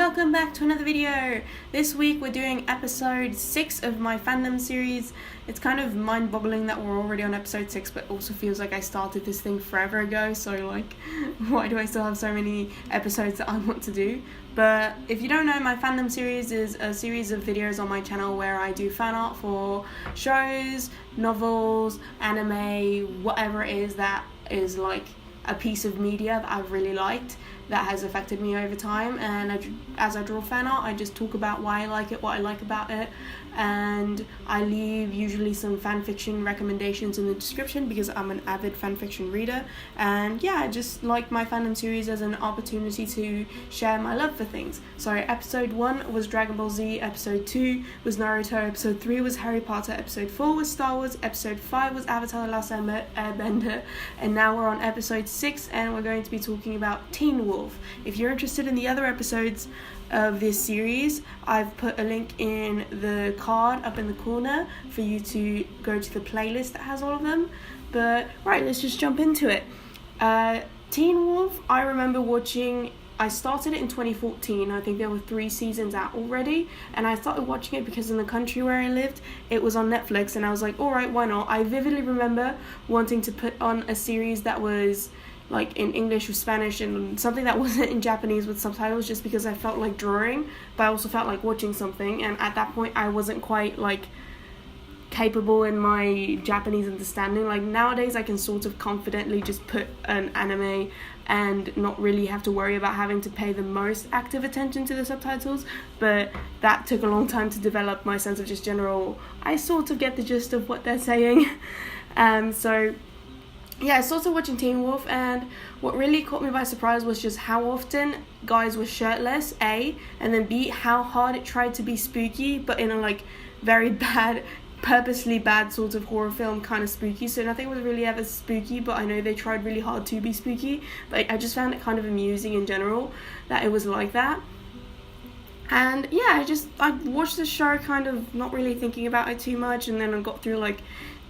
welcome back to another video. This week we're doing episode 6 of my fandom series. It's kind of mind-boggling that we're already on episode 6, but also feels like I started this thing forever ago, so like, why do I still have so many episodes that I want to do? But if you don't know, my fandom series is a series of videos on my channel where I do fan art for shows, novels, anime, whatever it is that is like a piece of media that I've really liked that has affected me over time, and as I draw fan art I just talk about why I like it, what I like about it, and I leave usually some fanfiction recommendations in the description because I'm an avid fanfiction reader. And yeah, I just like my fandom series as an opportunity to share my love for things. So episode 1 was Dragon Ball Z, episode 2 was Naruto, episode 3 was Harry Potter, episode 4 was Star Wars, episode 5 was Avatar The Last Airbender, and now we're on episode 6 and we're going to be talking about Teen Wolf. If you're interested in the other episodes of this series, I've put a link in the card up in the corner for you to go to the playlist that has all of them. But right, let's just jump into it. Teen Wolf, I remember watching. I started it in 2014. I think there were 3 seasons out already, and I started watching it because in the country where I lived it was on Netflix, and I was like, alright, why not? I vividly remember wanting to put on a series that was like in English or Spanish and something that wasn't in Japanese with subtitles, just because I felt like drawing, but I also felt like watching something, and at that point I wasn't quite like capable in my Japanese understanding. Like nowadays I can sort of confidently just put an anime and not really have to worry about having to pay the most active attention to the subtitles, but that took a long time to develop my sense of just general, I sort of get the gist of what they're saying. So yeah, I started watching Teen Wolf, and what really caught me by surprise was just how often guys were shirtless, A, and then B, how hard it tried to be spooky, but in a like very bad, purposely bad sort of horror film kind of spooky. So nothing was really ever spooky, but I know they tried really hard to be spooky, but I just found it kind of amusing in general that it was like that. And yeah, I watched the show kind of not really thinking about it too much, and then I got through like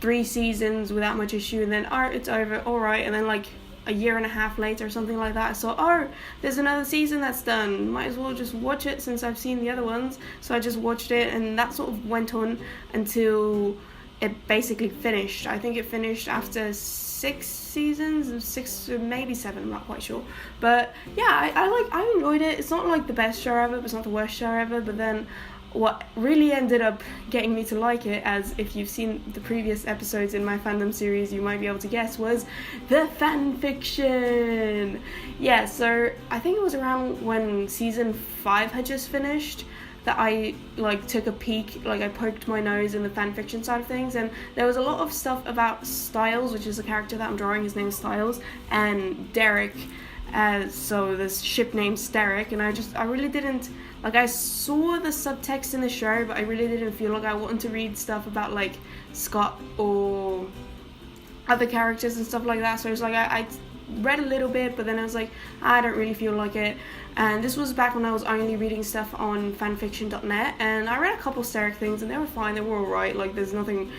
3 seasons without much issue, and then it's over, alright, and then like a year and a half later or something like that I saw, there's another season that's done, might as well just watch it since I've seen the other ones. So I just watched it, and that sort of went on until it basically finished. I think it finished after 6 seasons, 6 or maybe 7, I'm not quite sure. But yeah, I enjoyed it. It's not like the best show ever, but it's not the worst show ever. But then what really ended up getting me to like it, as if you've seen the previous episodes in my fandom series you might be able to guess, was the fanfiction. Yeah, so I think it was around when season 5 had just finished that I like took a peek, like I poked my nose in the fanfiction side of things, and there was a lot of stuff about Stiles, which is the character that I'm drawing. His name is Stiles, and Derek, so this ship named Derek, and I really didn't, like, I saw the subtext in the show, but I really didn't feel like I wanted to read stuff about like Scott or other characters and stuff like that. So it was like I read a little bit, but then I was like, I don't really feel like it. And this was back when I was only reading stuff on fanfiction.net, and I read a couple Steric things and they were fine, they were alright, like there's nothing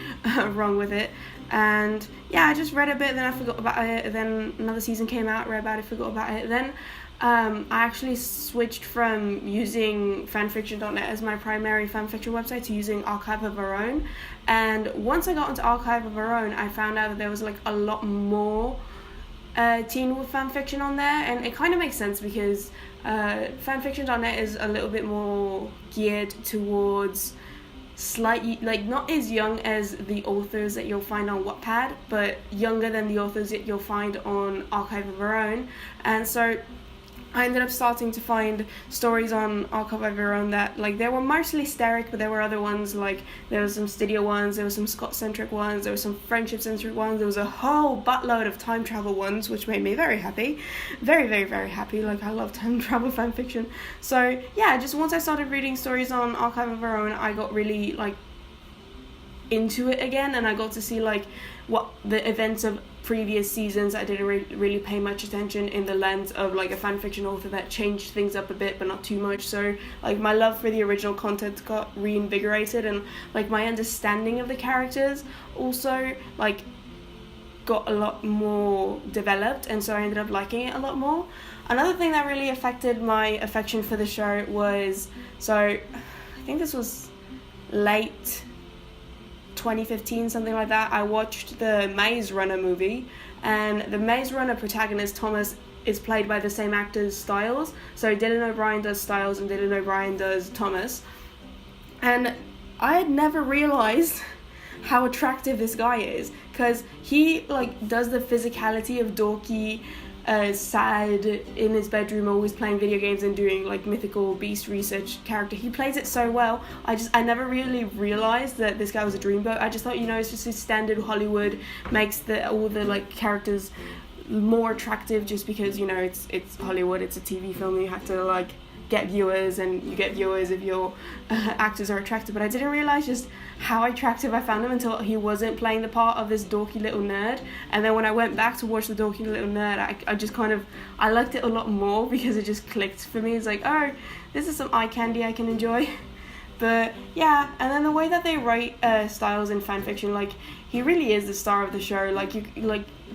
wrong with it. And yeah, I just read a bit, then I forgot about it, then another season came out, read about it, forgot about it. Then I actually switched from using fanfiction.net as my primary fanfiction website to using Archive of Our Own. And once I got into Archive of Our Own, I found out that there was like a lot more Teen Wolf fanfiction on there, and it kind of makes sense because fanfiction.net is a little bit more geared towards slightly, like, not as young as the authors that you'll find on Wattpad, but younger than the authors that you'll find on Archive of Our Own. And so I ended up starting to find stories on Archive of Our Own that, like, there were mostly Steric, but there were other ones, like, there was some Studio ones, there was some Scott-centric ones, there was some Friendship-centric ones, there was a whole buttload of time travel ones, which made me very happy. Very, very, very happy. Like, I love time travel fanfiction. So, yeah, just once I started reading stories on Archive of Our Own, I got really, like, into it again, and I got to see like what the events of previous seasons I didn't really pay much attention in the lens of like a fanfiction author that changed things up a bit but not too much. So like my love for the original content got reinvigorated, and like my understanding of the characters also like got a lot more developed, and so I ended up liking it a lot more. Another thing that really affected my affection for the show was, so I think this was late 2015, something like that. I watched the Maze Runner movie, and the Maze Runner protagonist Thomas is played by the same actor as Stiles. So Dylan O'Brien does Stiles and Dylan O'Brien does Thomas. And I had never realized how attractive this guy is, because he like does the physicality of dorky, sad in his bedroom, always playing video games and doing like mythical beast research character. He plays it so well. I never really realized that this guy was a dreamboat. I just thought, it's just his standard Hollywood makes all the like characters more attractive, just because it's Hollywood, it's a TV film, you have to like get viewers, and you get viewers if your actors are attractive. But I didn't realize just how attractive I found him until he wasn't playing the part of this dorky little nerd. And then when I went back to watch the dorky little nerd, I just I liked it a lot more, because it just clicked for me. It's like, oh, this is some eye candy I can enjoy. But yeah, and then the way that they write Stiles in fanfiction, like he really is the star of the show. Like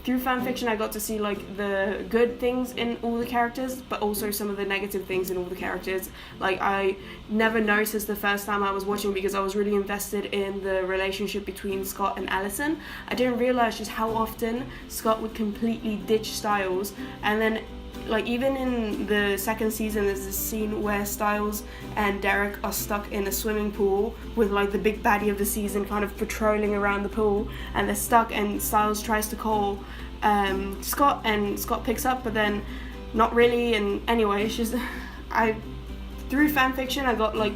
through fanfiction, I got to see like the good things in all the characters, but also some of the negative things in all the characters. Like I never noticed the first time I was watching, because I was really invested in the relationship between Scott and Allison. I didn't realize just how often Scott would completely ditch Stiles, and then like even in the second season, there's this scene where Stiles and Derek are stuck in a swimming pool with like the big baddie of the season kind of patrolling around the pool, and they're stuck, and Stiles tries to call Scott, and Scott picks up, but then not really. And anyway, it's just through fanfiction I got like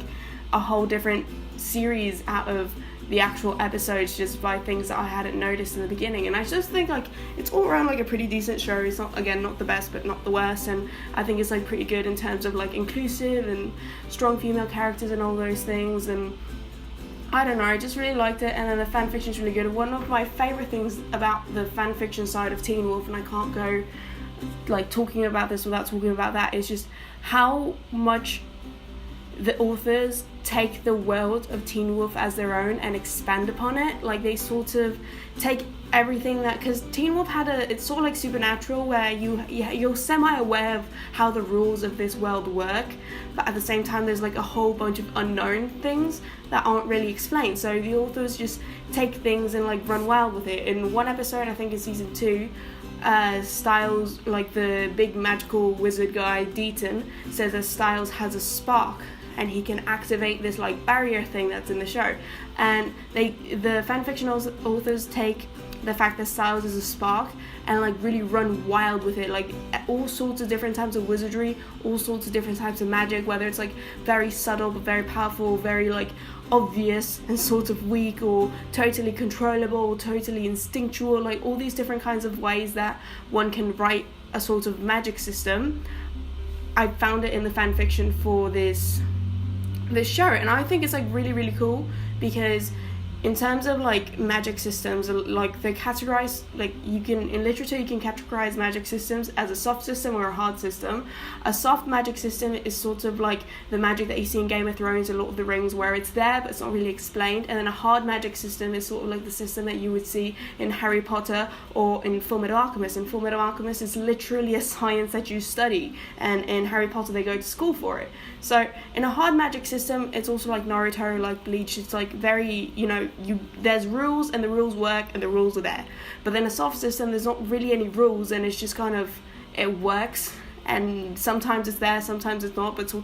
a whole different series out of the actual episodes, just by things that I hadn't noticed in the beginning. And I just think like it's all around like a pretty decent show. It's not the best, but not the worst, and I think it's like pretty good in terms of like inclusive and strong female characters and all those things. And I don't know, I just really liked it. And then the fanfiction's really good. One of my favorite things about the fanfiction side of Teen Wolf, and I can't go like talking about this without talking about that, is just how much the authors take the world of Teen Wolf as their own and expand upon it. Like they sort of take everything that, because Teen Wolf it's sort of like Supernatural, where you're semi-aware of how the rules of this world work, but at the same time there's like a whole bunch of unknown things that aren't really explained. So the authors just take things and like run wild with it. In one episode, I think in season 2, Stiles, like the big magical wizard guy Deaton, says that Stiles has a spark, and he can activate this like barrier thing that's in the show. And the fanfiction authors take the fact that Stiles is a spark and like really run wild with it, like all sorts of different types of wizardry, all sorts of different types of magic, whether it's like very subtle but very powerful, very like obvious and sort of weak, or totally controllable, totally instinctual, like all these different kinds of ways that one can write a sort of magic system. I found it in the fanfiction for this show, and I think it's like really, really cool, because in terms of like magic systems, like they're categorized, like in literature you can categorize magic systems as a soft system or a hard system. A soft magic system is sort of like the magic that you see in Game of Thrones and Lord of the Rings, where it's there but it's not really explained. And then a hard magic system is sort of like the system that you would see in Harry Potter or in Fullmetal Alchemist. In Fullmetal Alchemist, it's literally a science that you study, and in Harry Potter they go to school for it. So in a hard magic system, it's also like Naruto, like Bleach. It's like very, there's rules, and the rules work, and the rules are there. But then a soft system, there's not really any rules, and it's just kind of, it works, and sometimes it's there, sometimes it's not, but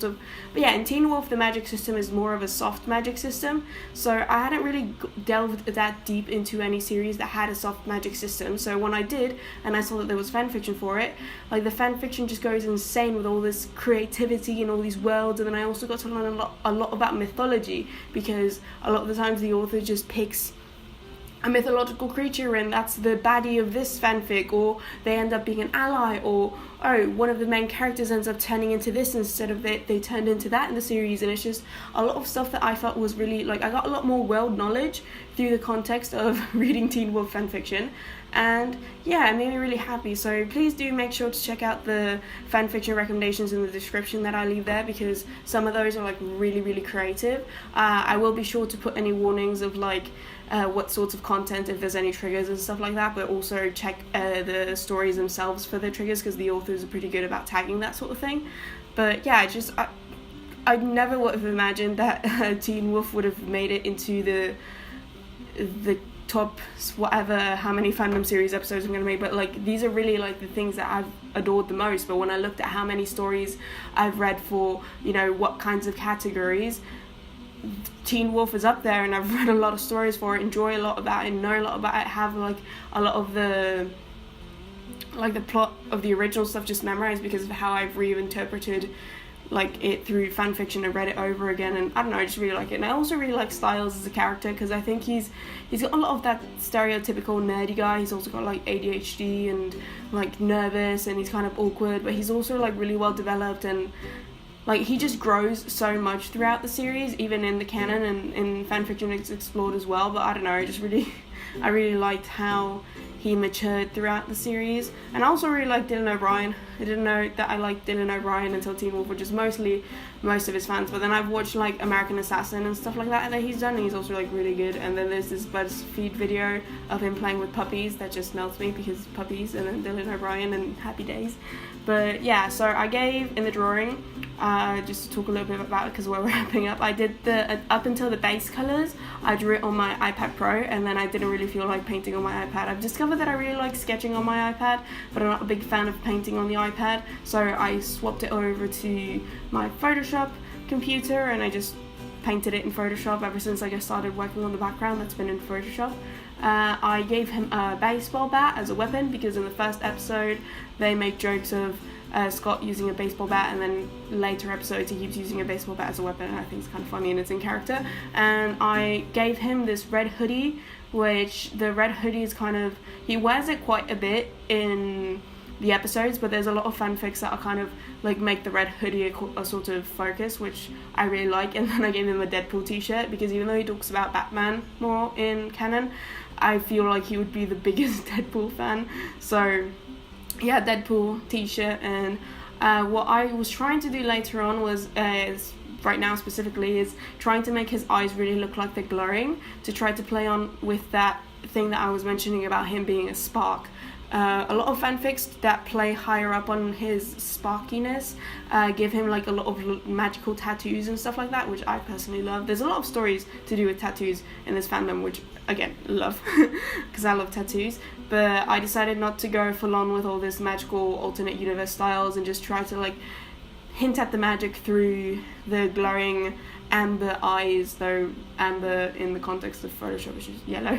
yeah, in Teen Wolf the magic system is more of a soft magic system. So I hadn't really delved that deep into any series that had a soft magic system. So when I did, and I saw that there was fanfiction for it, like the fanfiction just goes insane with all this creativity and all these worlds. And then I also got to learn a lot about mythology, because a lot of the times the author just picks a mythological creature and that's the baddie of this fanfic, or they end up being an ally, or oh, one of the main characters ends up turning into this instead of they turned into that in the series. And it's just a lot of stuff that I felt was really, like, I got a lot more world knowledge through the context of reading Teen Wolf fanfiction. And yeah, it made me really happy. So please do make sure to check out the fanfiction recommendations in the description that I leave there, because some of those are like really, really creative. I will be sure to put any warnings of like what sorts of content, if there's any triggers and stuff like that, but also check the stories themselves for the triggers, because the authors are pretty good about tagging that sort of thing. But yeah, I never would have imagined that Teen Wolf would have made it into the top whatever how many fandom series episodes I'm going to make, but like these are really like the things that I've adored the most. But when I looked at how many stories I've read for, you know, what kinds of categories, Teen Wolf is up there, and I've read a lot of stories for it, enjoy a lot about it, know a lot about it, have like a lot of the plot of the original stuff just memorized because of how I've reinterpreted like it through fanfiction and read it over again. And I don't know, I just really like it. And I also really like Stiles as a character, because I think he's got a lot of that stereotypical nerdy guy. He's also got like ADHD and like nervous, and he's kind of awkward, but he's also like really well developed, and like he just grows so much throughout the series, even in the canon, and in fanfiction it's explored as well. But I don't know, I really liked how he matured throughout the series. And I also really like Dylan O'Brien. I didn't know that I liked Dylan O'Brien until Teen Wolf, which is mostly most of his fans, but then I've watched like American Assassin and stuff like that he's done, and he's also like really good. And then there's this BuzzFeed video of him playing with puppies that just melts me, because puppies, and then Dylan O'Brien and Happy Days. But yeah, so I gave in the drawing, just to talk a little bit about it because we're wrapping up, I did the up until the base colours, I drew it on my iPad Pro, and then I didn't really feel like painting on my iPad. I've discovered that I really like sketching on my iPad, but I'm not a big fan of painting on the iPad, so I swapped it over to my Photoshop computer, and I just painted it in Photoshop. Ever since I started working on the background, that's been in Photoshop. I gave him a baseball bat as a weapon, because in the first episode they make jokes of Scott using a baseball bat, and then later episodes he keeps using a baseball bat as a weapon, and I think it's kind of funny and it's in character. And I gave him this red hoodie, which the red hoodie is kind of, he wears it quite a bit in the episodes, but there's a lot of fanfics that are kind of like make the red hoodie a sort of focus, which I really like. And then I gave him a Deadpool t-shirt, because even though he talks about Batman more in canon, I feel like he would be the biggest Deadpool fan. So yeah, Deadpool t-shirt. And what I was trying to do later on was, right now specifically, is trying to make his eyes really look like they're glowing, to try to play on with that thing that I was mentioning about him being a spark. A lot of fanfics that play higher up on his sparkiness give him like a lot of magical tattoos and stuff like that, which I personally love. There's a lot of stories to do with tattoos in this fandom, which again, love, because I love tattoos. But I decided not to go full on with all this magical alternate universe styles, and just try to like hint at the magic through the glowing amber eyes, though amber in the context of Photoshop, which is yellow.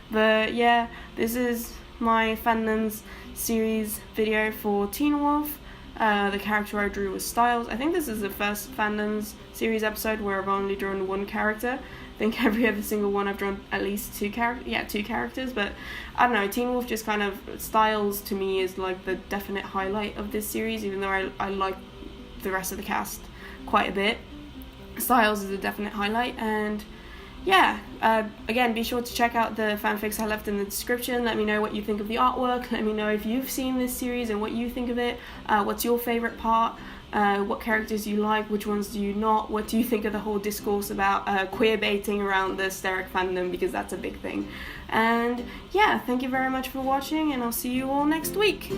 But yeah, this is my Fandoms series video for Teen Wolf. The character I drew was Stiles. I think this is the first Fandoms series episode where I've only drawn one character. I think every other single one I've drawn at least two characters, but I don't know, Teen Wolf just kind of, Stiles to me is like the definite highlight of this series, even though I like the rest of the cast quite a bit. Stiles is a definite highlight. And yeah, again, be sure to check out the fanfics I left in the description. Let me know what you think of the artwork. Let me know if you've seen this series and what you think of it. What's your favourite part? What characters you like? Which ones do you not? What do you think of the whole discourse about queer baiting around the steric fandom? Because that's a big thing. And yeah, thank you very much for watching, and I'll see you all next week.